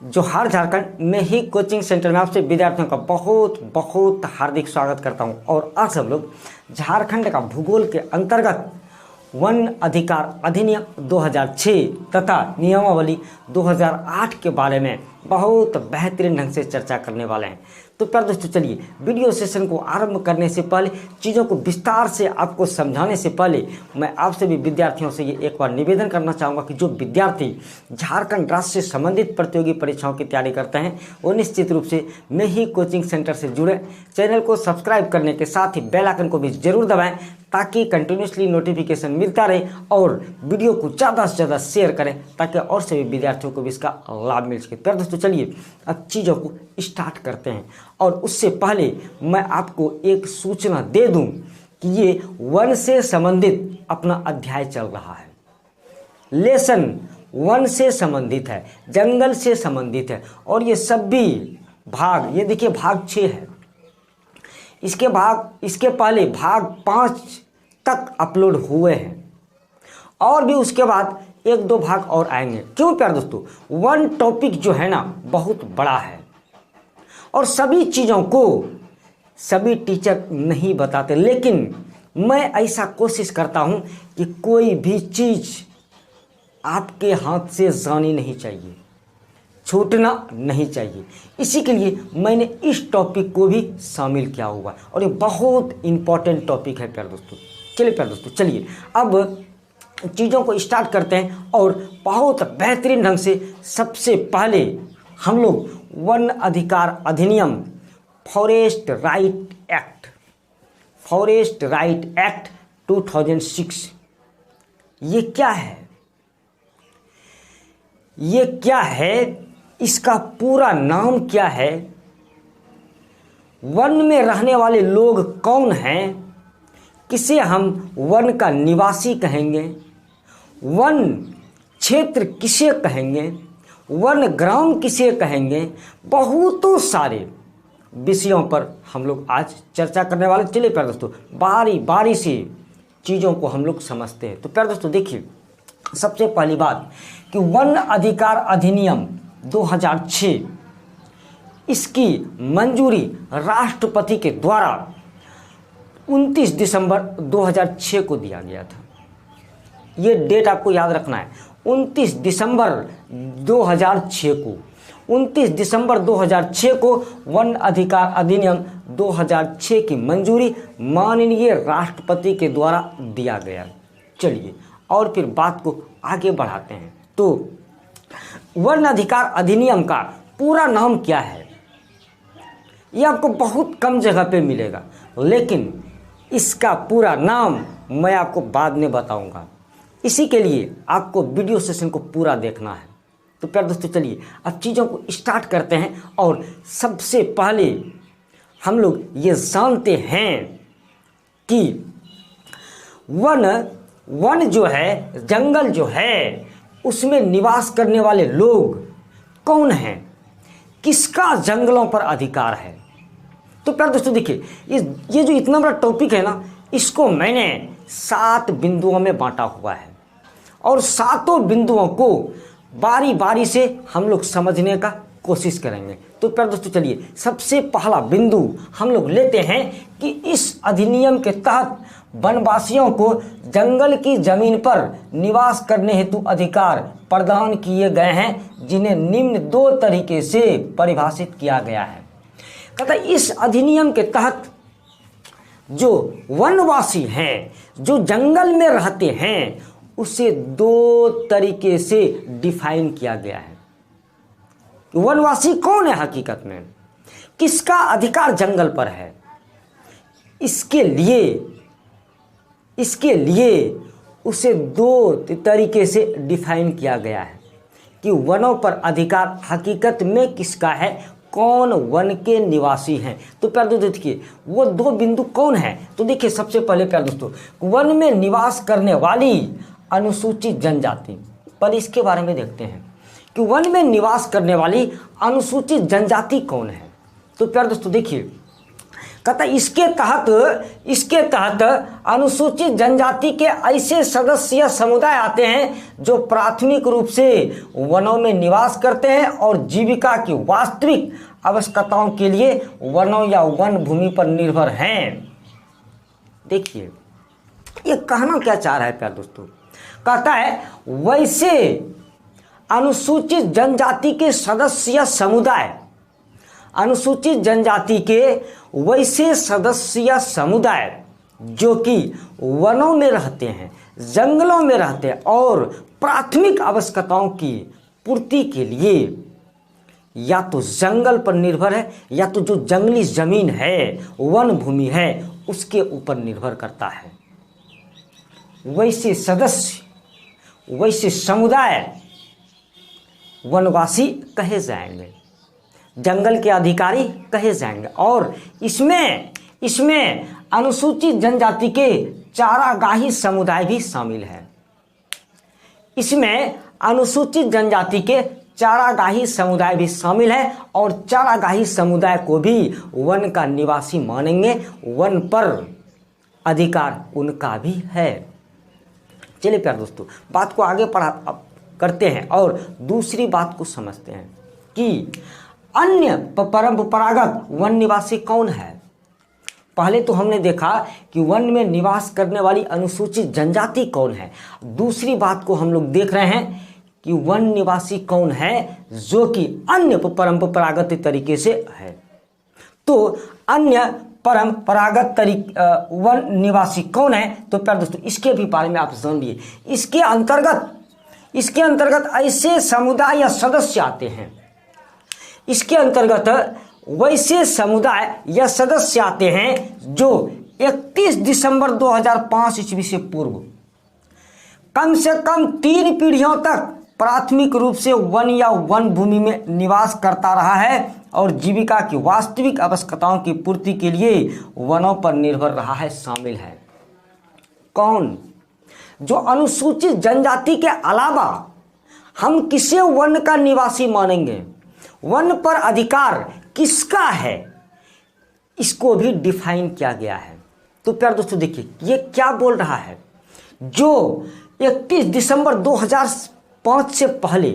जोहार झारखंड में ही coaching centre में आपसे विद्यार्थियों का बहुत बहुत हार्दिक स्वागत करता हूं। और आज हम लोग झारखंड का भूगोल के अंतर्गत वन अधिकार अधिनियम 2006 तथा नियमावली 2008 के बारे में बहुत बेहतरीन ढंग से चर्चा करने वाले हैं। तो प्यारे दोस्तों, चलिए वीडियो सेशन को आरंभ करने से पहले, चीज़ों को विस्तार से आपको समझाने से पहले मैं आपसे भी विद्यार्थियों से ये एक बार निवेदन करना चाहूँगा कि जो विद्यार्थी झारखंड राज्य से संबंधित प्रतियोगी परीक्षाओं की तैयारी करते हैं वो निश्चित रूप से मैं ही कोचिंग सेंटर से जुड़े, चैनल को सब्सक्राइब करने के साथ ही बेल आइकन को भी जरूर दबाएं ताकि कंटिन्यूसली नोटिफिकेशन मिलता रहे, और वीडियो को ज़्यादा से ज़्यादा शेयर करें ताकि और सभी विद्यार्थियों को भी इसका लाभ मिल सके। प्यारे दोस्तों, चलिए अब चीज़ों को स्टार्ट करते हैं। और उससे पहले मैं आपको एक सूचना दे दूं कि ये वन से संबंधित अपना अध्याय चल रहा है। लेसन वन से संबंधित है, जंगल से संबंधित है, और ये सभी भाग, ये देखिए भाग 6 है। इसके पहले भाग 5 तक अपलोड हुए हैं, और भी उसके बाद 1-2 भाग और आएंगे। क्यों प्यारे दोस्तों, वन टॉपिक जो है ना बहुत बड़ा है और सभी चीज़ों को सभी टीचर नहीं बताते, लेकिन मैं ऐसा कोशिश करता हूं कि कोई भी चीज़ आपके हाथ से जानी नहीं चाहिए, छूटना नहीं चाहिए। इसी के लिए मैंने इस टॉपिक को भी शामिल किया हुआ, और ये बहुत इम्पॉर्टेंट टॉपिक है प्यारे दोस्तों। चलिए अब चीज़ों को स्टार्ट करते हैं। और बहुत बेहतरीन ढंग से सबसे पहले हम लोग वन अधिकार अधिनियम फॉरेस्ट राइट एक्ट 2006, ये क्या है, इसका पूरा नाम क्या है, वन में रहने वाले लोग कौन हैं, किसे हम वन का निवासी कहेंगे, वन क्षेत्र किसे कहेंगे, वन ग्राम किसे कहेंगे, बहुतों सारे विषयों पर हम लोग आज चर्चा करने वाले। चलिए प्यारे दोस्तों, बारी बारी से चीज़ों को हम लोग समझते हैं। तो प्यारे दोस्तों देखिए, सबसे पहली बात कि वन अधिकार अधिनियम 2006, इसकी मंजूरी राष्ट्रपति के द्वारा 29 दिसंबर 2006 को दिया गया था। ये डेट आपको याद रखना है, 29 दिसंबर 2006 को। 29 दिसंबर 2006 को वन अधिकार अधिनियम 2006 की मंजूरी माननीय राष्ट्रपति के द्वारा दिया गया। चलिए और फिर बात को आगे बढ़ाते हैं। तो वन अधिकार अधिनियम का पूरा नाम क्या है, यह आपको बहुत कम जगह पे मिलेगा, लेकिन इसका पूरा नाम मैं आपको बाद में बताऊंगा। इसी के लिए आपको वीडियो सेशन को पूरा देखना है। तो प्यारे दोस्तों, चलिए अब चीज़ों को स्टार्ट करते हैं। और सबसे पहले हम लोग ये जानते हैं कि वन जो है, जंगल जो है, उसमें निवास करने वाले लोग कौन हैं, किसका जंगलों पर अधिकार है। तो प्यारे दोस्तों देखिए, ये जो इतना बड़ा टॉपिक है ना, इसको मैंने 7 बिंदुओं में बांटा हुआ है, और 7 बिंदुओं को बारी बारी से हम लोग समझने का कोशिश करेंगे। तो प्यारे दोस्तों चलिए, सबसे पहला बिंदु हम लोग लेते हैं कि इस अधिनियम के तहत वनवासियों को जंगल की जमीन पर निवास करने हेतु अधिकार प्रदान किए गए हैं, जिन्हें निम्न 2 तरीके से परिभाषित किया गया है। कहता है इस अधिनियम के तहत जो वनवासी हैं, जो जंगल में रहते हैं, उसे 2 तरीके से डिफाइन किया गया है। वनवासी कौन है हकीकत में, किसका अधिकार जंगल पर है, इसके लिए उसे 2 तरीके से डिफाइन किया गया है कि वनों पर अधिकार हकीकत में किसका है, कौन वन के निवासी हैं। तो प्यारे दोस्तों देखिए, वो 2 बिंदु कौन है। तो देखिए, सबसे पहले प्यारे दोस्तों, वन में निवास करने वाली अनुसूचित जनजाति, पहले इसके बारे में देखते हैं कि वन में निवास करने वाली अनुसूचित जनजाति कौन है। तो प्यारे दोस्तों देखिए, कहता इसके तहत अनुसूचित जनजाति के ऐसे सदस्य या समुदाय आते हैं जो प्राथमिक रूप से वनों में निवास करते हैं और जीविका की वास्तविक आवश्यकताओं के लिए वनों या वन भूमि पर निर्भर हैं। देखिए ये कहना क्या चाह रहा है प्यारे दोस्तों, कहता है वैसे अनुसूचित जनजाति के सदस्य या समुदाय, अनुसूचित जनजाति के वैसे सदस्य या समुदाय जो कि वनों में रहते हैं, जंगलों में रहते हैं और प्राथमिक आवश्यकताओं की पूर्ति के लिए या तो जंगल पर निर्भर है या तो जो जंगली जमीन है, वन भूमि है, उसके ऊपर निर्भर करता है। वैसे सदस्य, वैसे समुदाय वनवासी कहे जाएंगे, जंगल के अधिकारी कहे जाएंगे। और इसमें अनुसूचित जनजाति के चारागाही समुदाय भी शामिल है। इसमें अनुसूचित जनजाति के चारागाही समुदाय भी शामिल है और चारागाही समुदाय को भी वन का निवासी मानेंगे, वन पर अधिकार उनका भी है। चलिए प्यारे दोस्तों बात को आगे करते हैं और दूसरी बात को समझते हैं कि अन्य परंपरागत वन निवासी कौन है। पहले तो हमने देखा कि वन में निवास करने वाली अनुसूचित जनजाति कौन है। दूसरी बात को हम लोग देख रहे हैं कि वन निवासी कौन है जो कि अन्य परंपरागत तरीके से है। तो अन्य परंपरागत वन निवासी कौन है, तो प्यारे दोस्तों इसके भी बारे में आप जान लिए। इसके अंतर्गत ऐसे समुदाय या सदस्य आते हैं, इसके अंतर्गत वैसे समुदाय या सदस्य आते हैं जो 31 दिसंबर 2005 ईस्वी से पूर्व कम से कम 3 पीढ़ियों तक प्राथमिक रूप से वन या वन भूमि में निवास करता रहा है और जीविका की वास्तविक आवश्यकताओं की पूर्ति के लिए वनों पर निर्भर रहा है, शामिल है। कौन? जो अनुसूचित जनजाति के अलावा हम किसे वन का निवासी मानेंगे, वन पर अधिकार किसका है, इसको भी डिफाइन किया गया है। तो प्यारे दोस्तों देखिए ये क्या बोल रहा है, जो 31 दिसंबर 2005 से पहले,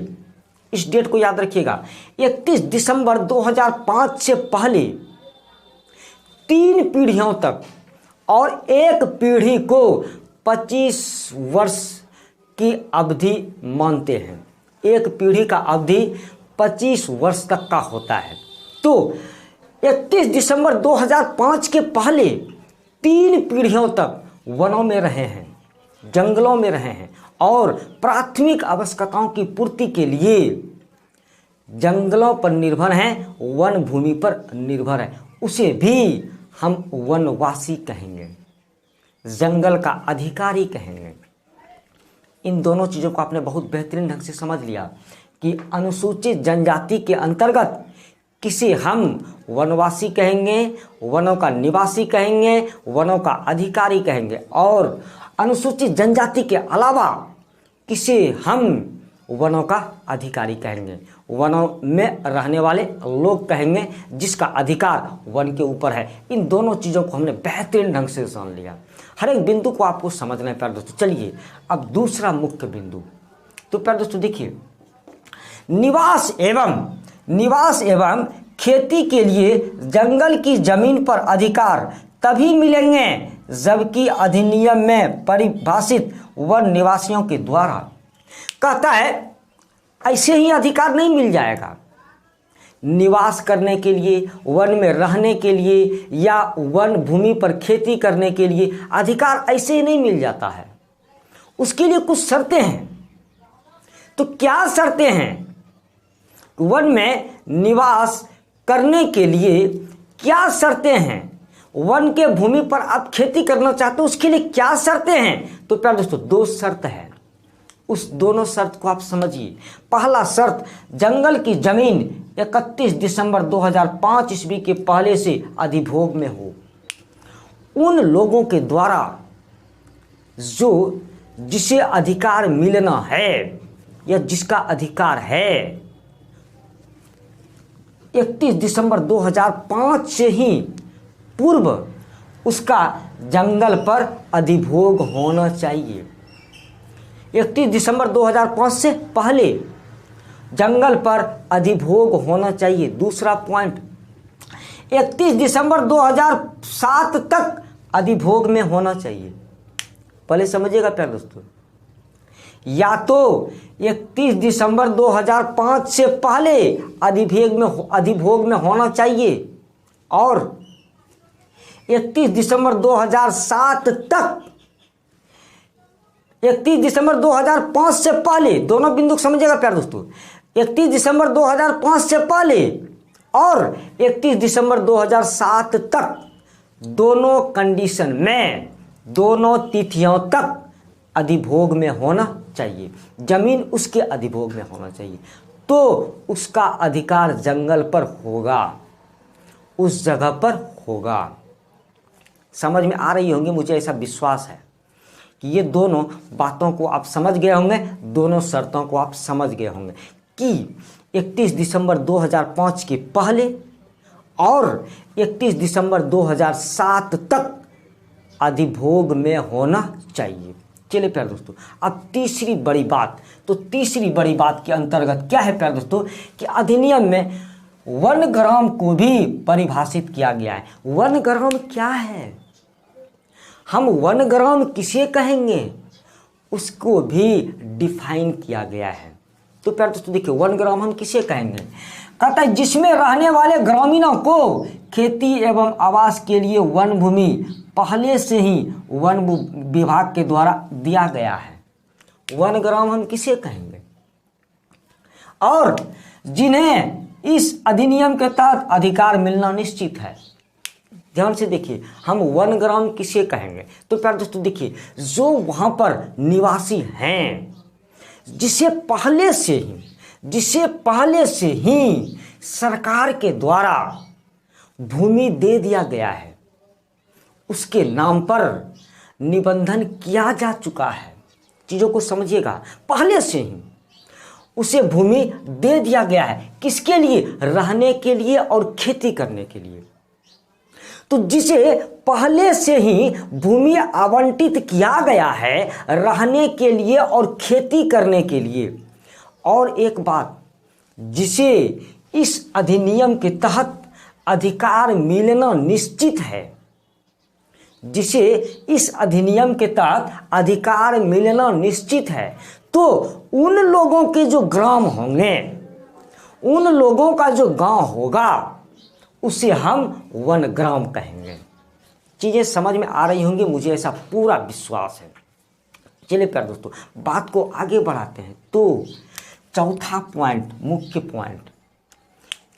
इस डेट को याद रखिएगा, 31 दिसंबर 2005 से पहले 3 पीढ़ियों तक और एक पीढ़ी को 25 वर्ष की अवधि मानते हैं। एक पीढ़ी का अवधि 25 वर्ष तक का होता है। तो 31 दिसंबर 2005 के पहले 3 पीढ़ियों तक वनों में रहे हैं, जंगलों में रहे हैं और प्राथमिक आवश्यकताओं की पूर्ति के लिए जंगलों पर निर्भर हैं, वन भूमि पर निर्भर है, उसे भी हम वनवासी कहेंगे, जंगल का अधिकारी कहेंगे। इन दोनों चीज़ों को आपने बहुत बेहतरीन ढंग से समझ लिया कि अनुसूचित जनजाति के अंतर्गत किसे हम वनवासी कहेंगे, वनों का निवासी कहेंगे, वनों का अधिकारी कहेंगे, और अनुसूचित जनजाति के अलावा किसे हम वनों का अधिकारी कहेंगे, वनों में रहने वाले लोग कहेंगे जिसका अधिकार वन के ऊपर है। इन दोनों चीज़ों को हमने बेहतरीन ढंग से जान लिया। हर एक बिंदु को आपको समझना है प्यारे दोस्तों। चलिए अब दूसरा मुख्य बिंदु। तो प्यारे दोस्तों देखिए, निवास एवं खेती के लिए जंगल की जमीन पर अधिकार तभी मिलेंगे जबकि अधिनियम में परिभाषित वन निवासियों के द्वारा, कहता है ऐसे ही अधिकार नहीं मिल जाएगा। निवास करने के लिए, वन में रहने के लिए या वन भूमि पर खेती करने के लिए अधिकार ऐसे ही नहीं मिल जाता है, उसके लिए कुछ शर्तें हैं। तो क्या शर्तें हैं? वन में निवास करने के लिए क्या शर्तें हैं? वन के भूमि पर आप खेती करना चाहते हो, उसके लिए क्या शर्तें हैं? तो प्यारे दोस्तों 2 शर्त है, उस दोनों शर्त को आप समझिए। पहला शर्त, जंगल की जमीन 31 दिसंबर 2005 ईस्वी के पहले से अधिभोग में हो। उन लोगों के द्वारा जिसे अधिकार मिलना है या जिसका अधिकार है 31 दिसंबर 2005 से ही पूर्व उसका जंगल पर अधिभोग होना चाहिए। 31 दिसंबर 2005 से पहले जंगल पर अधिभोग होना चाहिए। दूसरा पॉइंट, 31 दिसंबर 2007 तक अधिभोग में होना चाहिए। पहले समझिएगा प्यारे दोस्तों, या तो 31 दिसंबर 2005 से पहले अधिभोग में होना चाहिए और 31 दिसंबर 2007 तक, 31 दिसंबर 2005 से पहले, दोनों बिंदु समझिएगा प्यारे दोस्तों, 31 दिसंबर 2005 से पहले और 31 दिसंबर 2007 तक, दोनों कंडीशन में, दोनों तिथियों तक अधिभोग में होना चाहिए। जमीन उसके अधिभोग में होना चाहिए, तो उसका अधिकार जंगल पर होगा, उस जगह पर होगा। समझ में आ रही होंगी, मुझे ऐसा विश्वास है कि ये दोनों बातों को आप समझ गए होंगे, दोनों शर्तों को आप समझ गए होंगे कि 31 दिसंबर 2005 के पहले और 31 दिसंबर 2007 तक अधिभोग में होना चाहिए। चलिए प्यारे दोस्तों, अब तीसरी बड़ी बात, तो तीसरी बड़ी बात के अंतर्गत क्या है प्यारे दोस्तों कि अधिनियम में वनग्राम को भी परिभाषित किया गया है। वनग्राम क्या है, हम वनग्राम किसे कहेंगे, उसको भी डिफाइन किया गया है। तो प्यारे दोस्तों देखिए, वनग्राम हम किसे कहेंगे, कहता है जिसमें रहने वाले ग्रामीणों को खेती एवं आवास के लिए वन भूमि पहले से ही वन विभाग के द्वारा दिया गया है। वनग्राम हम किसे कहेंगे, और जिन्हें इस अधिनियम के तहत अधिकार मिलना निश्चित है। ध्यान से देखिए, हम वनग्राम किसे कहेंगे, तो प्यारे दोस्तों देखिए, जो वहां पर निवासी हैं, जिसे पहले से ही सरकार के द्वारा भूमि दे दिया गया है, उसके नाम पर निबंधन किया जा चुका है। चीज़ों को समझिएगा, पहले से ही उसे भूमि दे दिया गया है, किसके लिए, रहने के लिए और खेती करने के लिए। तो जिसे पहले से ही भूमि आवंटित किया गया है रहने के लिए और खेती करने के लिए, और एक बात, जिसे इस अधिनियम के तहत अधिकार मिलना निश्चित है, जिसे इस अधिनियम के तहत अधिकार मिलना निश्चित है, तो उन लोगों के जो ग्राम होंगे, उन लोगों का जो गांव होगा, उसे हम वनग्राम कहेंगे। चीज़ें समझ में आ रही होंगी, मुझे ऐसा पूरा विश्वास है। चलिए प्यारे दोस्तों, बात को आगे बढ़ाते हैं। तो चौथा पॉइंट, मुख्य पॉइंट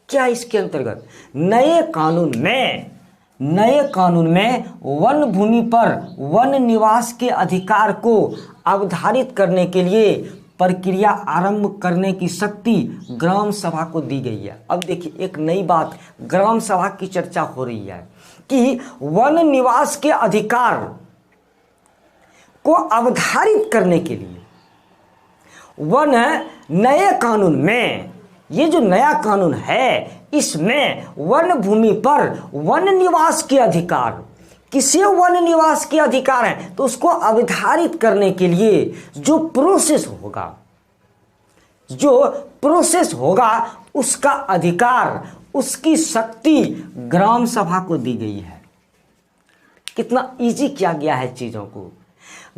क्या इसके अंतर्गत, नए कानून में वन भूमि पर वन निवास के अधिकार को अवधारित करने के लिए प्रक्रिया आरंभ करने की शक्ति ग्राम सभा को दी गई है। अब देखिए, एक नई बात, ग्राम सभा की चर्चा हो रही है कि वन निवास के अधिकार को अवधारित करने के लिए नए कानून में, ये जो नया कानून है, इसमें वन भूमि पर वन निवास के अधिकार, किसे वन निवास के अधिकार हैं, तो उसको अवधारित करने के लिए जो प्रोसेस होगा, उसका अधिकार, उसकी शक्ति ग्राम सभा को दी गई है। कितना इजी किया गया है चीजों को।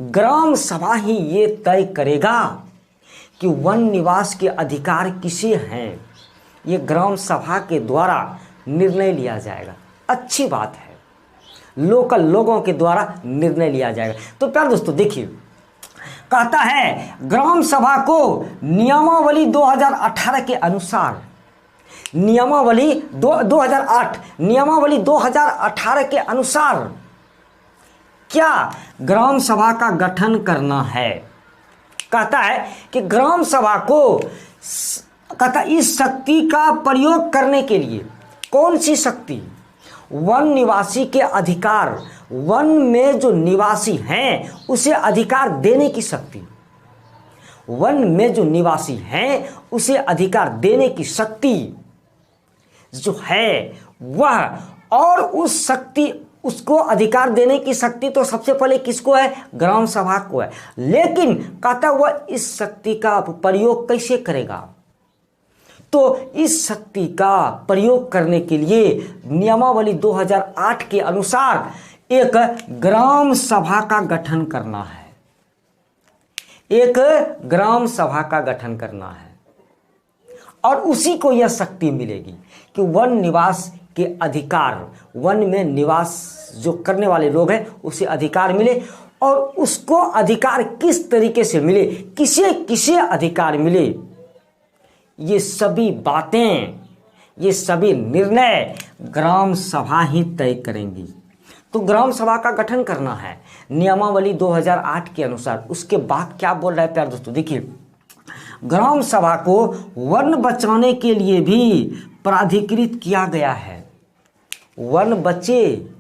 ग्राम सभा ही ये तय करेगा कि वन निवास के अधिकार किसे हैं, ये ग्राम सभा के द्वारा निर्णय लिया जाएगा। अच्छी बात है, लोकल लोगों के द्वारा निर्णय लिया जाएगा। तो प्यारे दोस्तों देखिए, कहता है ग्राम सभा को नियमावली 2018 के अनुसार, नियमावली 2018 के अनुसार क्या ग्राम सभा का गठन करना है। कहता है कि ग्राम सभा को, कहता इस शक्ति का प्रयोग करने के लिए, कौन सी शक्ति, वन निवासी के अधिकार, वन में जो निवासी हैं उसे अधिकार देने की शक्ति, वन में जो निवासी हैं उसे अधिकार देने की शक्ति जो है वह, और उस शक्ति, उसको अधिकार देने की शक्ति तो सबसे पहले किसको है? ग्राम सभा को है। लेकिन कहता वह इस शक्ति का प्रयोग कैसे करेगा? तो इस शक्ति का प्रयोग करने के लिए नियमावली 2008 के अनुसार एक ग्राम सभा का गठन करना है। एक ग्राम सभा का गठन करना है और उसी को यह शक्ति मिलेगी कि वन निवास के अधिकार, वन में निवास जो करने वाले लोग हैं उसे अधिकार मिले। और उसको अधिकार किस तरीके से मिले, किसे किसे अधिकार मिले, ये सभी बातें, ये सभी निर्णय ग्राम सभा ही तय करेंगी। तो ग्राम सभा का गठन करना है नियमावली 2008 के अनुसार। उसके बाद क्या बोल रहा है प्यारे दोस्तों, देखिए, ग्राम सभा को वन बचाने के लिए भी प्राधिकृत किया गया है। वन बचे,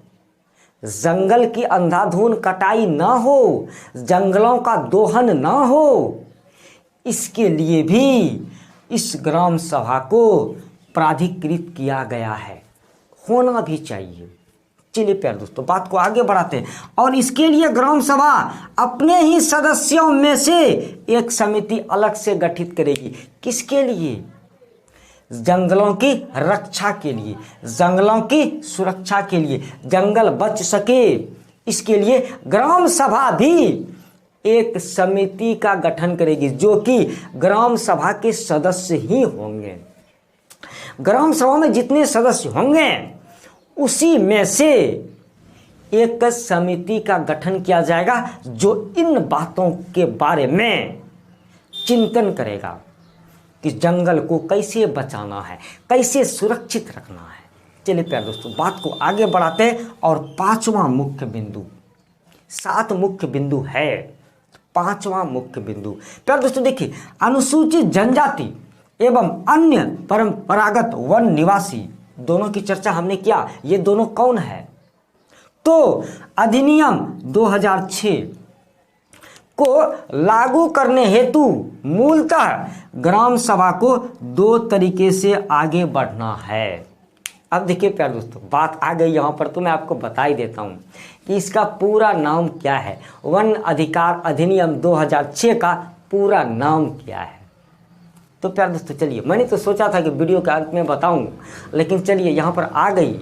जंगल की अंधाधुंध कटाई ना हो, जंगलों का दोहन ना हो, इसके लिए भी इस ग्राम सभा को प्राधिकृत किया गया है, होना भी चाहिए। चलिए प्यारे दोस्तों, बात को आगे बढ़ाते हैं। और इसके लिए ग्राम सभा अपने ही सदस्यों में से एक समिति अलग से गठित करेगी। किसके लिए? जंगलों की रक्षा के लिए, जंगलों की सुरक्षा के लिए, जंगल बच सके, इसके लिए ग्राम सभा भी एक समिति का गठन करेगी जो कि ग्राम सभा के सदस्य ही होंगे। ग्राम सभा में जितने सदस्य होंगे उसी में से एक समिति का गठन किया जाएगा जो इन बातों के बारे में चिंतन करेगा कि जंगल को कैसे बचाना है, कैसे सुरक्षित रखना है। चलिए प्यारे दोस्तों, बात को आगे बढ़ाते हैं। और पांचवा मुख्य बिंदु, 7 मुख्य बिंदु है, पांचवा मुख्य बिंदु प्यारे दोस्तों देखिए, अनुसूचित जनजाति एवं अन्य परंपरागत वन निवासी, दोनों की चर्चा हमने किया। ये दोनों कौन है? तो अधिनियम 2006 को लागू करने हेतु मूलतः ग्राम सभा को 2 तरीके से आगे बढ़ना है। अब देखिए प्यारे दोस्तों, बात आ गई यहाँ पर, तो मैं आपको बता ही देता हूँ कि इसका पूरा नाम क्या है। वन अधिकार अधिनियम 2006 का पूरा नाम क्या है। तो प्यारे दोस्तों चलिए, मैंने तो सोचा था कि वीडियो के अंत में बताऊं, लेकिन चलिए यहाँ पर आ गई,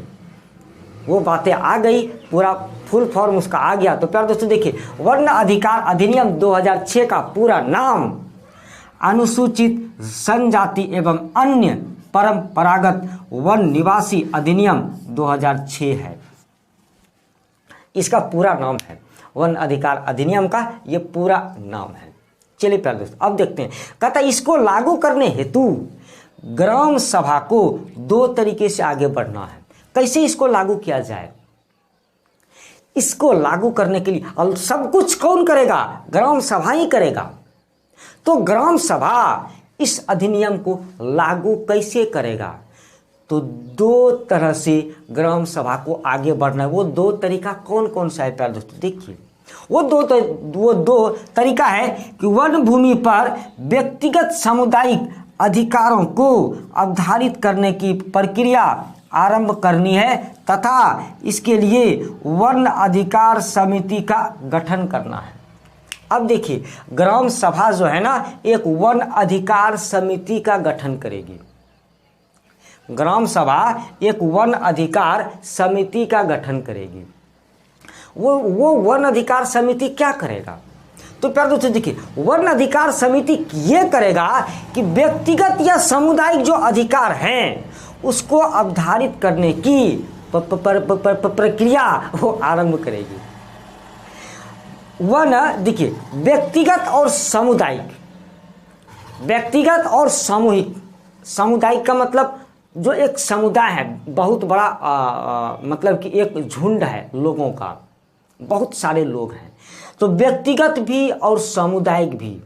वो बातें आ गई, पूरा फुल फॉर्म उसका आ गया। तो प्यारे दोस्तों देखिए, वन अधिकार अधिनियम 2006 का पूरा नाम अनुसूचित जनजाति एवं अन्य परंपरागत वन निवासी अधिनियम 2006 है। इसका पूरा नाम है, वन अधिकार अधिनियम का ये पूरा नाम है। चलिए प्यारे दोस्तों, अब देखते हैं। कहता है इसको लागू करने हेतु ग्राम सभा को 2 तरीके से आगे बढ़ना है। कैसे इसको लागू किया जाए? इसको लागू करने के लिए और सब कुछ कौन करेगा? ग्राम सभा ही करेगा। तो ग्राम सभा इस अधिनियम को लागू कैसे करेगा? तो 2 तरह से ग्राम सभा को आगे बढ़ना है। वो 2 तरीका कौन कौन सा है प्यारे दोस्तों देखिए। वो दो तरीका है कि वन भूमि पर व्यक्तिगत सामुदायिक अधिकारों को अवधारित करने की प्रक्रिया आरंभ करनी है तथा इसके लिए वन अधिकार समिति का गठन करना है। अब देखिए, ग्राम सभा जो है ना, एक वन अधिकार समिति का गठन करेगी। ग्राम सभा एक वन अधिकार समिति का गठन करेगी। वो वन अधिकार समिति क्या करेगा? तो प्यारे दोस्तों देखिए, वन अधिकार समिति ये करेगा कि व्यक्तिगत या सामुदायिक जो अधिकार हैं उसको अवधारित करने की प्रक्रिया वो आरंभ करेगी। वन देखिए, व्यक्तिगत और सामुदायिक, व्यक्तिगत और सामूहिक। सामुदायिक का मतलब जो एक समुदाय है, बहुत बड़ा मतलब कि एक झुंड है लोगों का, बहुत सारे लोग हैं। तो व्यक्तिगत भी और सामुदायिक भी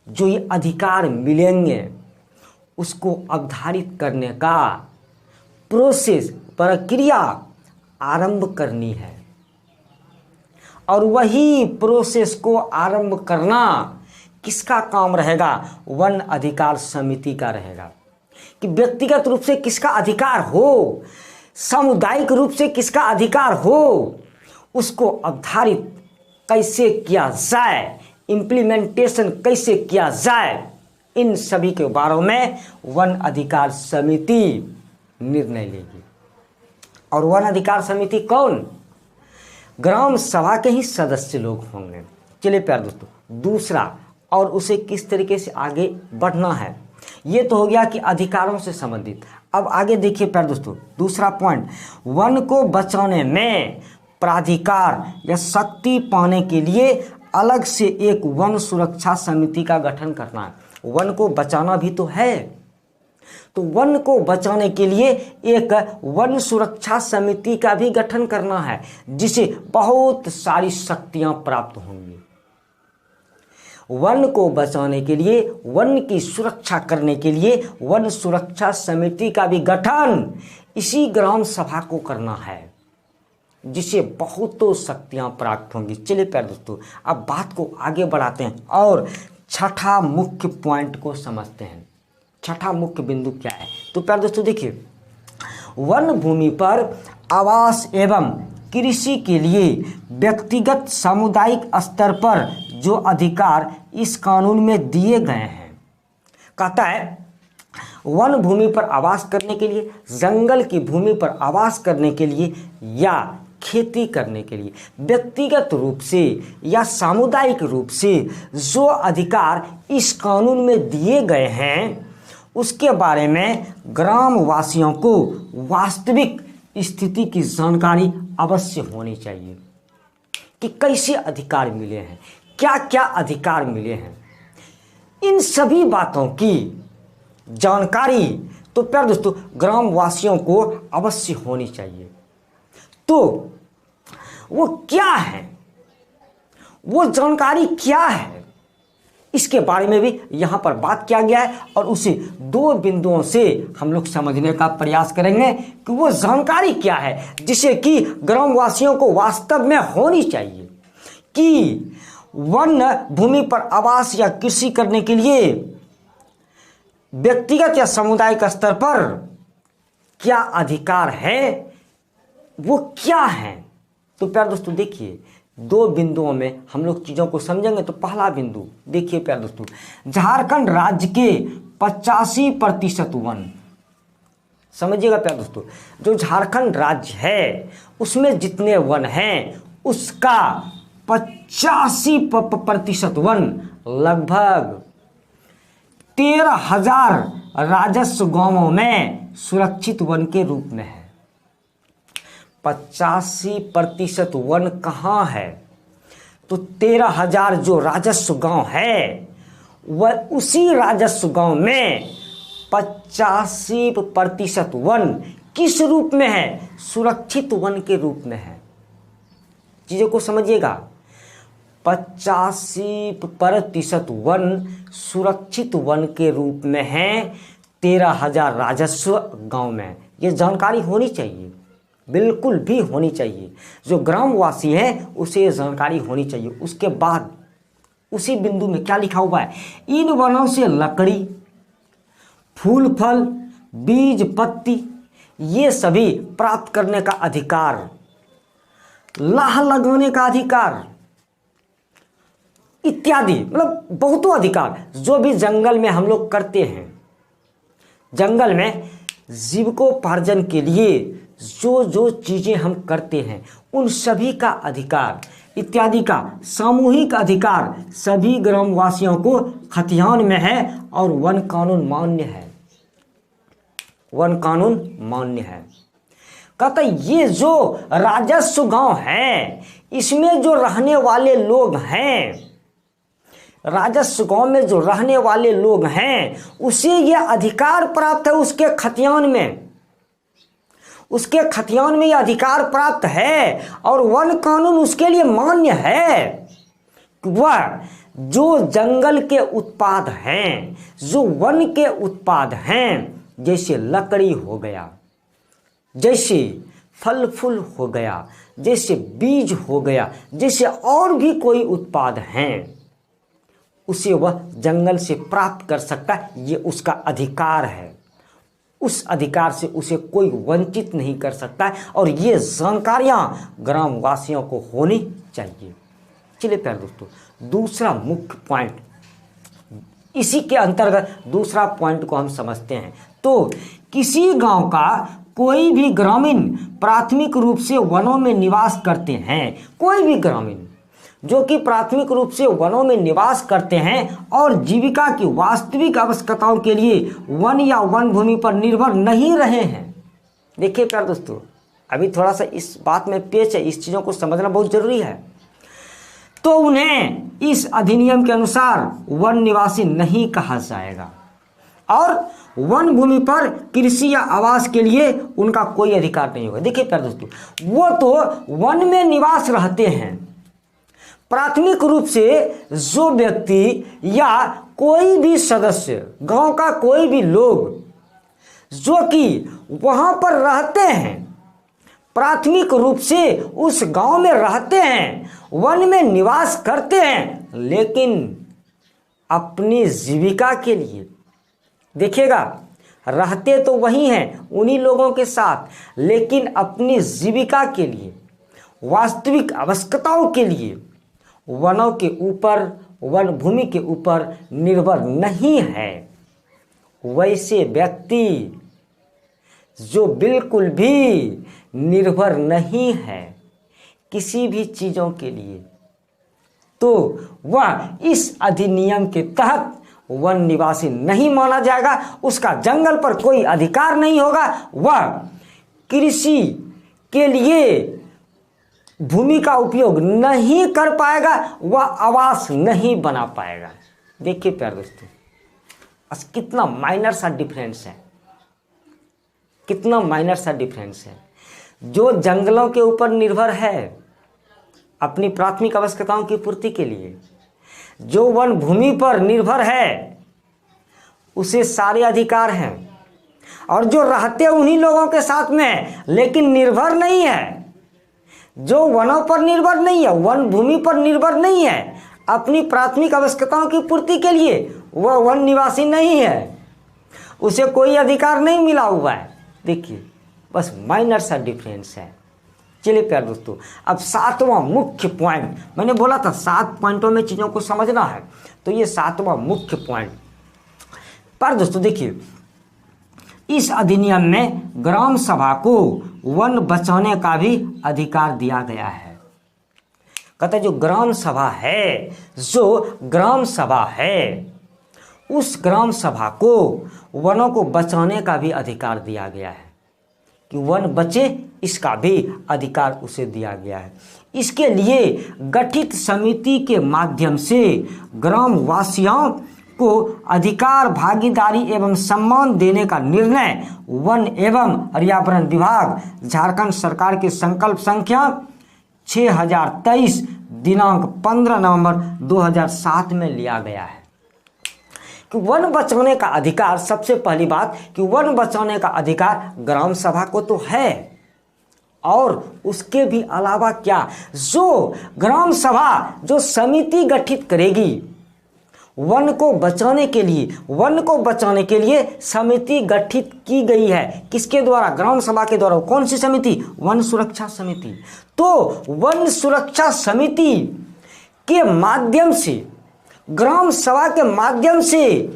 जो ये अधिकार मिलेंगे उसको अवधारित करने का प्रोसेस, प्रक्रिया आरंभ करनी है। और वही प्रोसेस को आरंभ करना किसका काम रहेगा? वन अधिकार समिति का रहेगा। कि व्यक्तिगत रूप से किसका अधिकार हो सामुदायिक रूप से किसका अधिकार हो, उसको अवधारित कैसे किया जाए, इम्प्लीमेंटेशन कैसे किया जाए, इन सभी के बारे में वन अधिकार समिति निर्णय लेगी। और वन अधिकार समिति कौन? ग्राम सभा के ही सदस्य लोग होंगे। चलिए प्यारे दोस्तों, दूसरा और उसे किस तरीके से आगे बढ़ना है, ये तो हो गया कि अधिकारों से संबंधित। अब आगे देखिए प्यारे दोस्तों, दूसरा पॉइंट, वन को बचाने में प्राधिकार या शक्ति पाने के लिए अलग से एक वन सुरक्षा समिति का गठन करना है। वन को बचाना भी तो है, तो वन को बचाने के लिए एक वन सुरक्षा समिति का भी गठन करना है, जिसे बहुत सारी शक्तियां प्राप्त होंगी। वन को बचाने के लिए, वन की सुरक्षा करने के लिए वन सुरक्षा समिति का भी गठन इसी ग्राम सभा को करना है, जिसे बहुतों शक्तियां प्राप्त होंगी। चलिए प्यारे दोस्तों, अब बात को आगे बढ़ाते हैं और छठा मुख्य पॉइंट को समझते हैं। छठा मुख्य बिंदु क्या है? तो प्यारे दोस्तों देखिए, वन भूमि पर आवास एवं कृषि के लिए व्यक्तिगत सामुदायिक स्तर पर जो अधिकार इस कानून में दिए गए हैं, कहता है वन भूमि पर आवास करने के लिए, जंगल की भूमि पर आवास करने के लिए या खेती करने के लिए व्यक्तिगत रूप से या सामुदायिक रूप से जो अधिकार इस कानून में दिए गए हैं, उसके बारे में ग्राम वासियों को वास्तविक स्थिति की जानकारी अवश्य होनी चाहिए कि कैसे अधिकार मिले हैं, क्या क्या अधिकार मिले हैं। इन सभी बातों की जानकारी तो प्यारे दोस्तों ग्राम वासियों को अवश्य होनी चाहिए। तो वो क्या है, वो जानकारी क्या है, इसके बारे में भी यहाँ पर बात किया गया है और उसे दो बिंदुओं से हम लोग समझने का प्रयास करेंगे कि वो जानकारी क्या है, जिसे कि ग्रामवासियों को वास्तव में होनी चाहिए कि वन भूमि पर आवास या कृषि करने के लिए व्यक्तिगत या सामुदायिक स्तर पर क्या अधिकार है, वो क्या है। तो प्यारे दोस्तों देखिए, दो बिंदुओं में हम लोग चीज़ों को समझेंगे। तो पहला बिंदु देखिए प्यारे दोस्तों, झारखंड राज्य के 85% वन, समझिएगा प्यारे दोस्तों, जो झारखंड राज्य है उसमें जितने वन हैं उसका 85% वन लगभग 13,000 राजस्व गांवों में सुरक्षित वन के रूप में है। 85% वन कहाँ है? तो 13,000 जो राजस्व गांव है वह उसी राजस्व गांव में 85% वन किस रूप में है? सुरक्षित वन के रूप में है। चीज़ों को समझिएगा, 85% वन सुरक्षित वन के रूप में है 13,000 राजस्व गांव में। ये जानकारी होनी चाहिए, बिल्कुल भी होनी चाहिए। जो ग्रामवासी हैं उसे ये जानकारी होनी चाहिए। उसके बाद उसी बिंदु में क्या लिखा हुआ है? इन वनों से लकड़ी, फूल फल, बीज पत्ती ये सभी प्राप्त करने का अधिकार, लाह लगाने का अधिकार इत्यादि, मतलब बहुतों अधिकार जो भी जंगल में हम लोग करते हैं, जंगल में जीविकोपार्जन के लिए जो जो चीज़ें हम करते हैं उन सभी का अधिकार इत्यादि का सामूहिक अधिकार सभी ग्रामवासियों को खतियान में है और वन कानून मान्य है। वन कानून मान्य है। कहता ये जो राजस्व गांव है इसमें जो रहने वाले लोग हैं, राजस्व गांव में जो रहने वाले लोग हैं उसे ये अधिकार प्राप्त है, उसके खतियान में, उसके खतियान में ये अधिकार प्राप्त है और वन कानून उसके लिए मान्य है। वह जो जंगल के उत्पाद हैं, जो वन के उत्पाद हैं, जैसे लकड़ी हो गया, जैसे फल फूल हो गया, जैसे बीज हो गया, जैसे और भी कोई उत्पाद हैं, उसे वह जंगल से प्राप्त कर सकता है। ये उसका अधिकार है, उस अधिकार से उसे कोई वंचित नहीं कर सकता है, और ये जानकारियां ग्रामवासियों को होनी चाहिए। चलिए प्यारे दोस्तों, दूसरा मुख्य पॉइंट, इसी के अंतर्गत दूसरा पॉइंट को हम समझते हैं। तो किसी गांव का कोई भी ग्रामीण प्राथमिक रूप से वनों में निवास करते हैं, कोई भी ग्रामीण जो कि प्राथमिक रूप से वनों में निवास करते हैं और जीविका की वास्तविक आवश्यकताओं के लिए वन या वन भूमि पर निर्भर नहीं रहे हैं। देखिए प्यारे दोस्तों, अभी थोड़ा सा इस बात में पेच है, इस चीज़ों को समझना बहुत जरूरी है। तो उन्हें इस अधिनियम के अनुसार वन निवासी नहीं कहा जाएगा और वन भूमि पर कृषि या आवास के लिए उनका कोई अधिकार नहीं होगा। देखिए प्यारे दोस्तों, वो तो वन में निवास रहते हैं। प्राथमिक रूप से जो व्यक्ति या कोई भी सदस्य, गांव का कोई भी लोग जो कि वहां पर रहते हैं, प्राथमिक रूप से उस गांव में रहते हैं, वन में निवास करते हैं, लेकिन अपनी जीविका के लिए, देखिएगा, रहते तो वही हैं उन्हीं लोगों के साथ, लेकिन अपनी जीविका के लिए, वास्तविक आवश्यकताओं के लिए वनों के ऊपर, वन भूमि के ऊपर निर्भर नहीं है। वैसे व्यक्ति जो बिल्कुल भी निर्भर नहीं है किसी भी चीज़ों के लिए, तो वह इस अधिनियम के तहत वन निवासी नहीं माना जाएगा। उसका जंगल पर कोई अधिकार नहीं होगा, वह कृषि के लिए भूमि का उपयोग नहीं कर पाएगा, वह आवास नहीं बना पाएगा। देखिए प्यारे दोस्तों, बस कितना माइनर सा डिफरेंस है, कितना माइनर सा डिफरेंस है। जो जंगलों के ऊपर निर्भर है अपनी प्राथमिक आवश्यकताओं की पूर्ति के लिए, जो वन भूमि पर निर्भर है उसे सारे अधिकार हैं, और जो रहते उन्हीं लोगों के साथ में लेकिन निर्भर नहीं है, जो वनों पर निर्भर नहीं है, वन भूमि पर निर्भर नहीं है, अपनी प्राथमिक आवश्यकताओं की पूर्ति के लिए वह वन निवासी नहीं है, उसे कोई अधिकार नहीं मिला हुआ है। देखिए, बस माइनर सा डिफरेंस है। चलिए प्यारे दोस्तों, अब सातवां मुख्य पॉइंट, मैंने बोला था 7 पॉइंटों में चीज़ों को समझना है, तो ये 7वां मुख्य पॉइंट। पर दोस्तों देखिए, इस अधिनियम में ग्राम सभा को वन बचाने का भी अधिकार दिया गया है। कहते जो ग्राम सभा है, जो ग्राम सभा है, उस ग्राम सभा को वनों को बचाने का भी अधिकार दिया गया है, कि वन बचे इसका भी अधिकार उसे दिया गया है। इसके लिए गठित समिति के माध्यम से ग्रामवासियों को अधिकार, भागीदारी एवं सम्मान देने का निर्णय वन एवं पर्यावरण विभाग, झारखंड सरकार के संकल्प संख्या 6023 दिनांक 15 नवंबर 2007 में लिया गया है। कि वन बचाने का अधिकार, सबसे पहली बात कि वन बचाने का अधिकार ग्राम सभा को तो है, और उसके भी अलावा क्या, जो ग्राम सभा जो समिति गठित करेगी वन को बचाने के लिए, वन को बचाने के लिए समिति गठित की गई है। किसके द्वारा? ग्राम सभा के द्वारा। कौन सी समिति? वन सुरक्षा समिति। तो वन सुरक्षा समिति के माध्यम से, ग्राम सभा के माध्यम से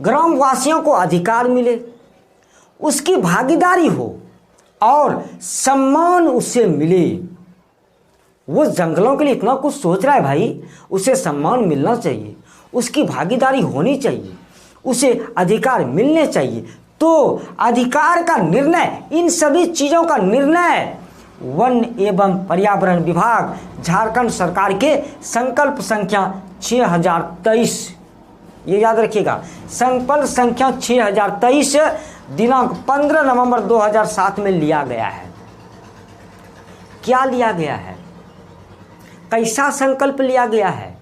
ग्रामवासियों को अधिकार मिले, उसकी भागीदारी हो और सम्मान उसे मिले। वो जंगलों के लिए इतना कुछ सोच रहा है भाई, उसे सम्मान मिलना चाहिए, उसकी भागीदारी होनी चाहिए, उसे अधिकार मिलने चाहिए। तो अधिकार का निर्णय, इन सभी चीज़ों का निर्णय वन एवं पर्यावरण विभाग, झारखंड सरकार के संकल्प संख्या 6023, ये याद रखिएगा, संकल्प संख्या 6023 दिनांक 15 नवंबर 2007 में लिया गया है। क्या लिया गया है? कैसा संकल्प लिया गया है?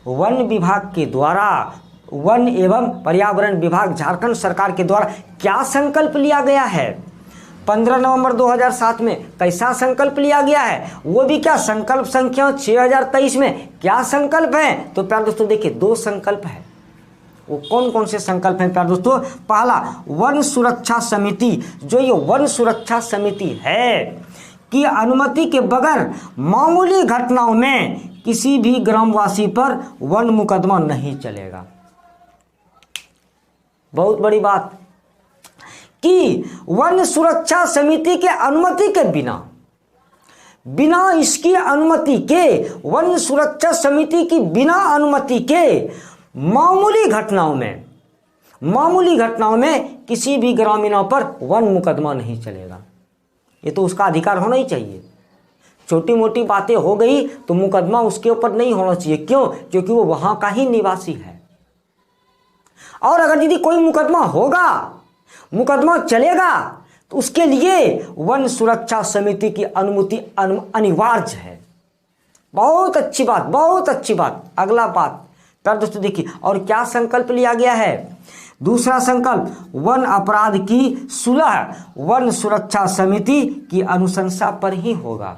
वन विभाग के द्वारा, वन एवं पर्यावरण विभाग झारखंड सरकार के द्वारा क्या संकल्प लिया गया है? 15 नवंबर 2007 में कैसा संकल्प लिया गया है? वो भी क्या संकल्प संख्या 6023 में क्या संकल्प है? तो प्यारे दोस्तों देखिए, 2 संकल्प है। वो कौन कौन से संकल्प हैं प्यारे दोस्तों? पहला, वन सुरक्षा समिति। जो ये वन सुरक्षा समिति है कि अनुमति के बगैर मामूली घटनाओं में किसी भी ग्रामवासी पर वन मुकदमा नहीं चलेगा। बहुत बड़ी बात कि वन सुरक्षा समिति के अनुमति के बिना इसकी अनुमति के, वन सुरक्षा समिति की बिना अनुमति के मामूली घटनाओं में किसी भी ग्रामीणों पर वन मुकदमा नहीं चलेगा। ये तो उसका अधिकार होना ही चाहिए। छोटी मोटी बातें हो गई तो मुकदमा उसके ऊपर नहीं होना चाहिए। क्यों? क्योंकि वो वहां का ही निवासी है। और अगर यदि कोई मुकदमा चलेगा तो उसके लिए वन सुरक्षा समिति की अनुमति अनिवार्य है। बहुत अच्छी बात। अगला बात प्यारे दोस्तों देखिए, और क्या संकल्प लिया गया है? दूसरा संकल्प, वन अपराध की सुलह वन सुरक्षा समिति की अनुशंसा पर ही होगा।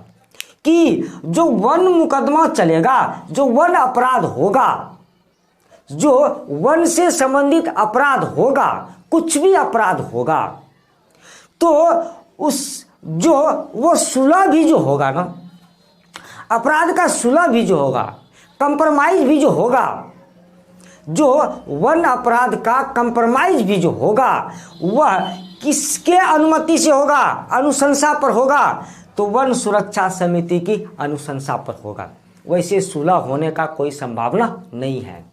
कि जो वन मुकदमा चलेगा, जो वन अपराध होगा, जो वन से संबंधित अपराध होगा, कुछ भी अपराध होगा, तो वो सुलह भी जो होगा ना, अपराध का सुलह भी जो होगा, कंप्रोमाइज भी जो होगा, जो वन अपराध का कंप्रोमाइज भी जो होगा, वह किसके अनुमति से होगा? अनुशंसा पर होगा। तो वन सुरक्षा समिति की अनुशंसा पर होगा। वैसे सुलह होने का कोई संभावना नहीं है।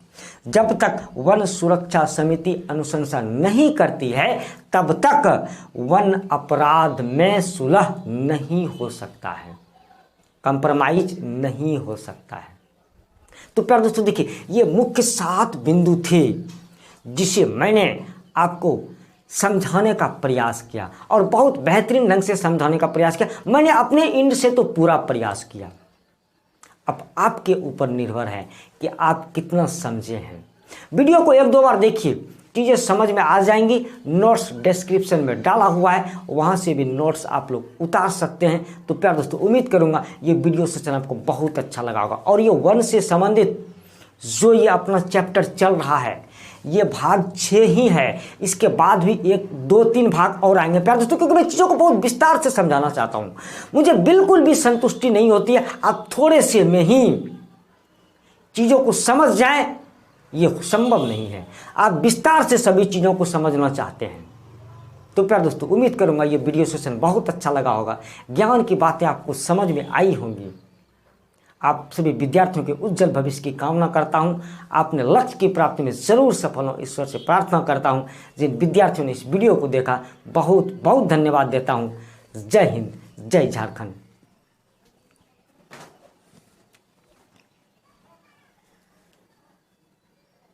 जब तक वन सुरक्षा समिति अनुशंसा नहीं करती है तब तक वन अपराध में सुलह नहीं हो सकता है, कंप्रोमाइज नहीं हो सकता है। तो प्यारे दोस्तों देखिए, ये मुख्य 7 बिंदु थे जिसे मैंने आपको समझाने का प्रयास किया और बहुत बेहतरीन ढंग से समझाने का प्रयास किया। मैंने अपने एंड से तो पूरा प्रयास किया। अब आपके ऊपर निर्भर है कि आप कितना समझे हैं। वीडियो को 1-2 बार देखिए, चीज़ें समझ में आ जाएंगी। नोट्स डिस्क्रिप्शन में डाला हुआ है, वहाँ से भी नोट्स आप लोग उतार सकते हैं। तो प्यारे दोस्तों, उम्मीद करूँगा ये वीडियो सेशन आपको बहुत अच्छा लगा होगा। और ये वन से संबंधित जो ये अपना चैप्टर चल रहा है, ये भाग 6 ही है। इसके बाद भी 1, 2, 3 भाग और आएंगे प्यारे दोस्तों, क्योंकि मैं चीज़ों को बहुत विस्तार से समझाना चाहता हूँ। मुझे बिल्कुल भी संतुष्टि नहीं होती है आप थोड़े से में ही चीज़ों को समझ जाएं, ये संभव नहीं है। आप विस्तार से सभी चीज़ों को समझना चाहते हैं। तो प्यारे दोस्तों, उम्मीद करूँगा ये वीडियो सेशन बहुत अच्छा लगा होगा, ज्ञान की बातें आपको समझ में आई होंगी। आप सभी विद्यार्थियों के उज्जवल भविष्य की कामना करता हूं। आपने लक्ष्य की प्राप्ति में जरूर सफल हो, ईश्वर से प्रार्थना करता हूं। जिन विद्यार्थियों ने इस वीडियो को देखा, बहुत बहुत धन्यवाद देता हूं। जय हिंद, जय झारखंड।